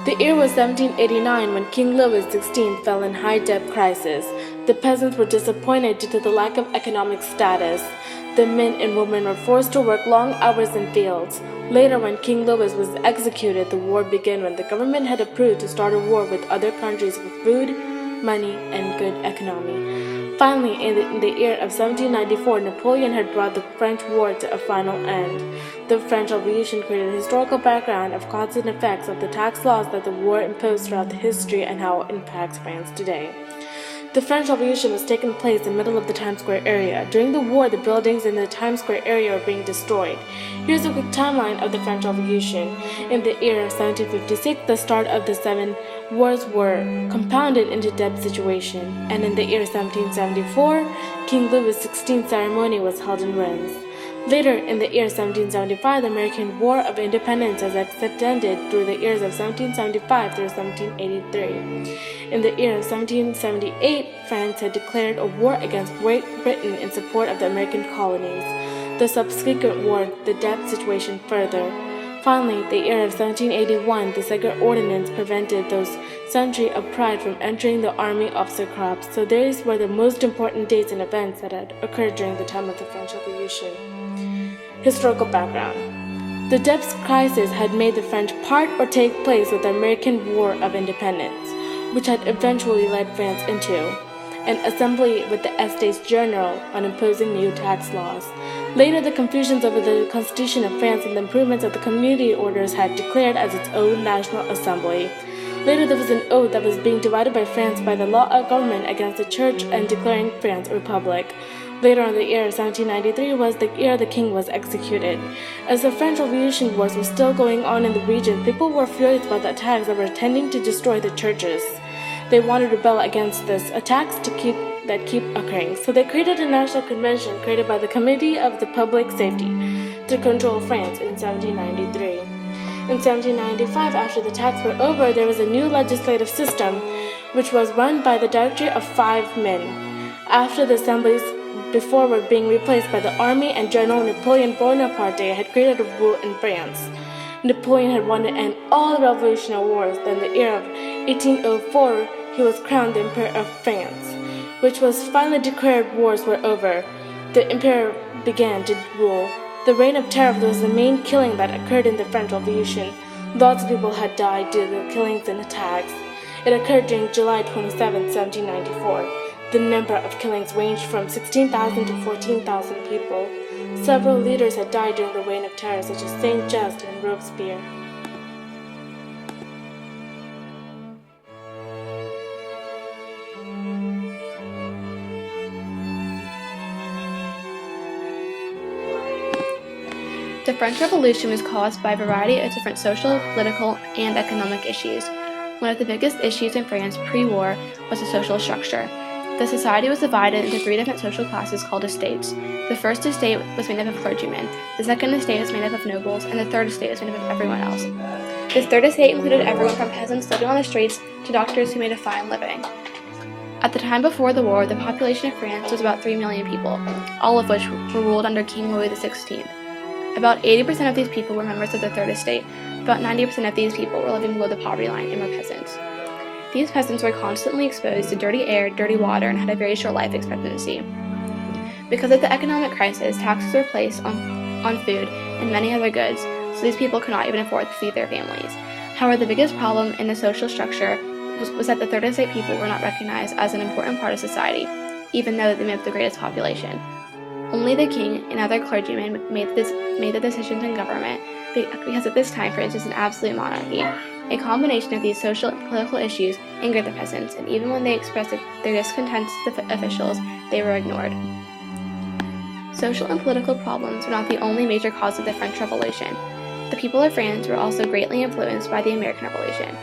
The year was 1789 when King Louis XVI fell in high debt crisis. The peasants were disappointed due to the lack of economic status. The men and women were forced to work long hours in fields. Later, when King Louis was executed, the war began when the government had approved to start a war with other countries for food, money, and good economy. Finally, in the year of 1794, Napoleon had brought the French War to a final end. The French Revolution created a historical background of causes and effects of the tax laws that the war imposed throughout the history and how it impacts France today. The French Revolution was taking place in the middle of the Times Square area. During the war, the buildings in the Times Square area were being destroyed. Here's a quick timeline of the French Revolution. In the year of 1756, the start of the 7 wars were compounded into debt situation, and in the year 1774, King Louis XVI's ceremony was held in Reims. Later, in the year 1775, the American War of Independence was extended through the years of 1775 through 1783. In the year of 1778, France had declared a war against Great Britain in support of the American colonies. The subsequent war, the debt situation further. Finally, the year of 1781, the Second Ordinance prevented those centuries of pride from entering the army officer corps. So these were the most important dates and events that had occurred during the time of the French Revolution. Historical background. The debt crisis had made the French part or take place with the American War of Independence, which had eventually led France into an assembly with the Estates General on imposing new tax laws. Later, the confusions over the Constitution of France and the improvements of the community orders had declared as its own national assembly. Later, there was an oath that was being divided by France by the law of government against the church and declaring France a republic. Later in the year of 1793 was the year the king was executed. As the French Revolution wars were still going on in the region, people were furious about the attacks that were tending to destroy the churches. They wanted to rebel against this attacks that keep occurring. So they created a national convention created by the Committee of the Public Safety to control France in 1793. In 1795, after the attacks were over, there was a new legislative system which was run by the Directory of 5 men. After the assemblies before were being replaced by the army, and General Napoleon Bonaparte had created a rule in France. Napoleon had wanted to end all the revolutionary wars. Then in the year of 1804, he was crowned the Emperor of France, which was finally declared wars were over. The Emperor began to rule. The Reign of Terror was the main killing that occurred in the French Revolution. Lots of people had died due to the killings and attacks. It occurred during July 27, 1794. The number of killings ranged from 16,000 to 14,000 people. Several leaders had died during the Reign of Terror, such as Saint-Just and Robespierre. The French Revolution was caused by a variety of different social, political, and economic issues. One of the biggest issues in France pre-war was the social structure. The society was divided into 3 different social classes called estates. The first estate was made up of clergymen, the second estate was made up of nobles, and the third estate was made up of everyone else. This third estate included everyone from peasants living on the streets to doctors who made a fine living. At the time before the war, the population of France was about 3 million people, all of which were ruled under King Louis XVI. About 80% of these people were members of the third estate. About 90% of these people were living below the poverty line and were peasants. These peasants were constantly exposed to dirty air, dirty water, and had a very short life expectancy. Because of the economic crisis, taxes were placed on food and many other goods, so these people could not even afford to feed their families. However, the biggest problem in the social structure was that the third estate people were not recognized as an important part of society, even though they made up the greatest population. Only the king and other clergymen made the decisions in government, because at this time France was an absolute monarchy. A combination of these social and political issues angered the peasants, and even when they expressed their discontent to the officials, they were ignored. Social and political problems were not the only major cause of the French Revolution. The people of France were also greatly influenced by the American Revolution.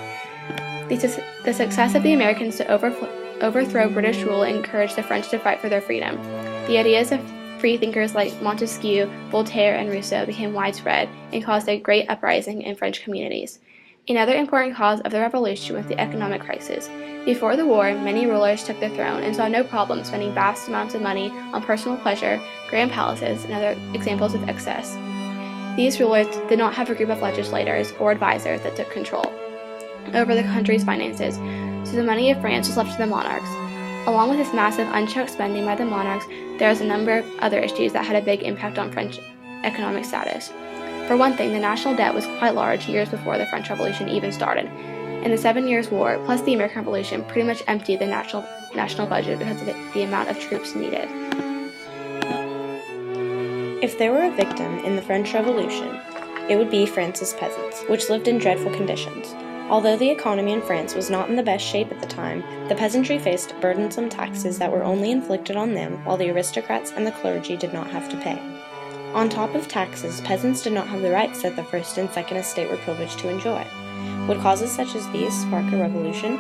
The success of the Americans to overthrow British rule encouraged the French to fight for their freedom. The ideas of free thinkers like Montesquieu, Voltaire, and Rousseau became widespread and caused a great uprising in French communities. Another important cause of the revolution was the economic crisis. Before the war, many rulers took the throne and saw no problem spending vast amounts of money on personal pleasure, grand palaces, and other examples of excess. These rulers did not have a group of legislators or advisors that took control. over the country's finances, so the money of France was left to the monarchs. Along with this massive unchecked spending by the monarchs, there was a number of other issues that had a big impact on French economic status. For one thing, the national debt was quite large years before the French Revolution even started, and the 7 Years' War plus the American Revolution pretty much emptied the national budget because of the amount of troops needed. If there were a victim in the French Revolution, it would be France's peasants, which lived in dreadful conditions. Although the economy in France was not in the best shape at the time, the peasantry faced burdensome taxes that were only inflicted on them, while the aristocrats and the clergy did not have to pay. On top of taxes, peasants did not have the rights that the First and Second Estate were privileged to enjoy. Would causes such as these spark a revolution?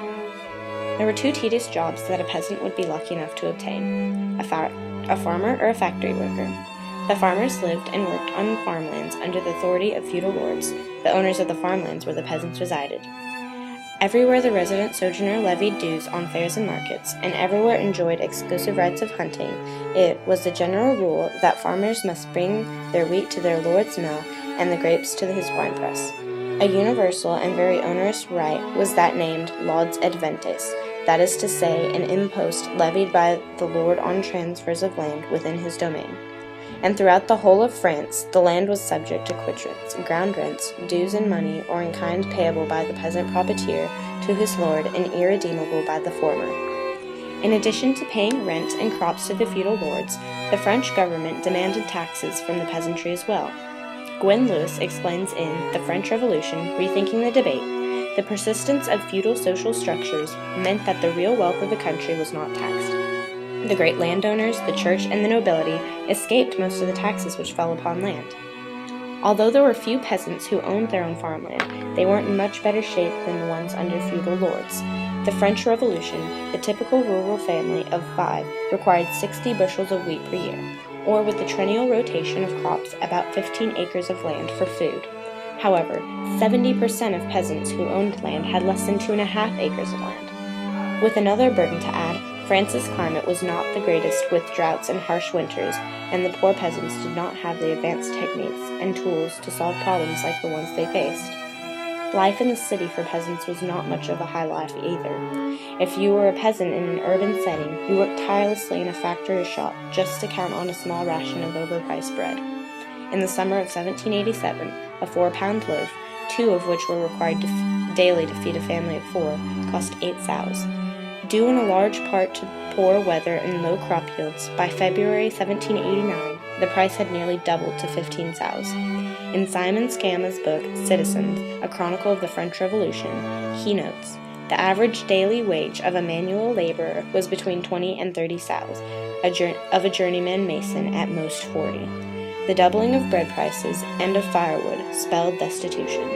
There were 2 tedious jobs that a peasant would be lucky enough to obtain: a farmer or a factory worker. The farmers lived and worked on farmlands under the authority of feudal lords. The owners of the farmlands where the peasants resided. Everywhere the resident sojourner levied dues on fairs and markets, and everywhere enjoyed exclusive rights of hunting. It was the general rule that farmers must bring their wheat to their lord's mill and the grapes to his winepress. A universal and very onerous right was that named laudes adventes, that is to say, an impost levied by the lord on transfers of land within his domain. And throughout the whole of France, the land was subject to quitrents, ground rents, dues in money or in kind payable by the peasant proprietor to his lord and irredeemable by the former. In addition to paying rent and crops to the feudal lords, the French government demanded taxes from the peasantry as well. Gwen Lewis explains in The French Revolution, Rethinking the Debate, the persistence of feudal social structures meant that the real wealth of the country was not taxed. The great landowners, the church, and the nobility escaped most of the taxes which fell upon land. Although there were few peasants who owned their own farmland, they weren't in much better shape than the ones under feudal lords. The French Revolution, the typical rural family of 5 required 60 bushels of wheat per year, or with the triennial rotation of crops, about 15 acres of land for food. However, 70% of peasants who owned land had less than 2.5 acres of land. With another burden to add, France's climate was not the greatest, with droughts and harsh winters, and the poor peasants did not have the advanced techniques and tools to solve problems like the ones they faced. Life in the city for peasants was not much of a high life either. If you were a peasant in an urban setting, you worked tirelessly in a factory or shop just to count on a small ration of overpriced bread. In the summer of 1787, a 4-pound loaf, 2 of which were required daily to feed a family of 4, cost 8 sous. Due in a large part to poor weather and low crop yields, by February 1789, the price had nearly doubled to 15 sous. In Simon Scamma's book, Citizens, a chronicle of the French Revolution, he notes, the average daily wage of a manual laborer was between 20 and 30 sous, of a journeyman mason at most 40. The doubling of bread prices and of firewood spelled destitution.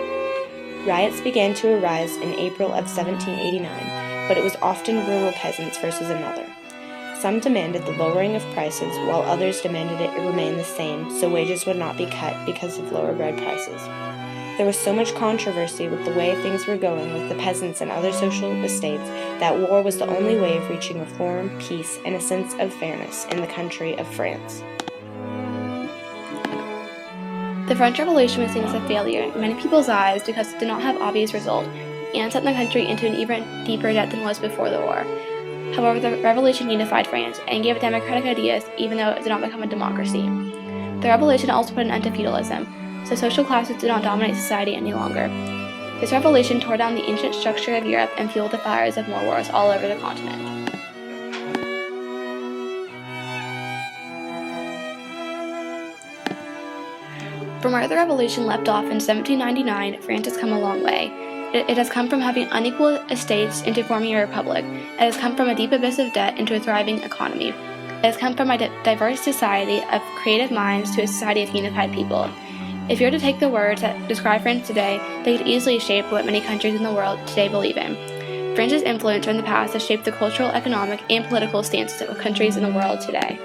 Riots began to arise in April of 1789, but it was often rural peasants versus another. Some demanded the lowering of prices, while others demanded it remain the same, so wages would not be cut because of lower bread prices. There was so much controversy with the way things were going with the peasants and other social estates that war was the only way of reaching reform, peace, and a sense of fairness in the country of France. The French Revolution was seen as a failure in many people's eyes because it did not have obvious results and sent the country into an even deeper debt than was before the war. However, the revolution unified France and gave it democratic ideas even though it did not become a democracy. The revolution also put an end to feudalism, so social classes did not dominate society any longer. This revolution tore down the ancient structure of Europe and fueled the fires of more wars all over the continent. From where the revolution left off in 1799, France has come a long way. It has come from having unequal estates into forming a republic. It has come from a deep abyss of debt into a thriving economy. It has come from a diverse society of creative minds to a society of unified people. If you were to take the words that describe France today, they could easily shape what many countries in the world today believe in. France's influence from the past has shaped the cultural, economic, and political stances of countries in the world today.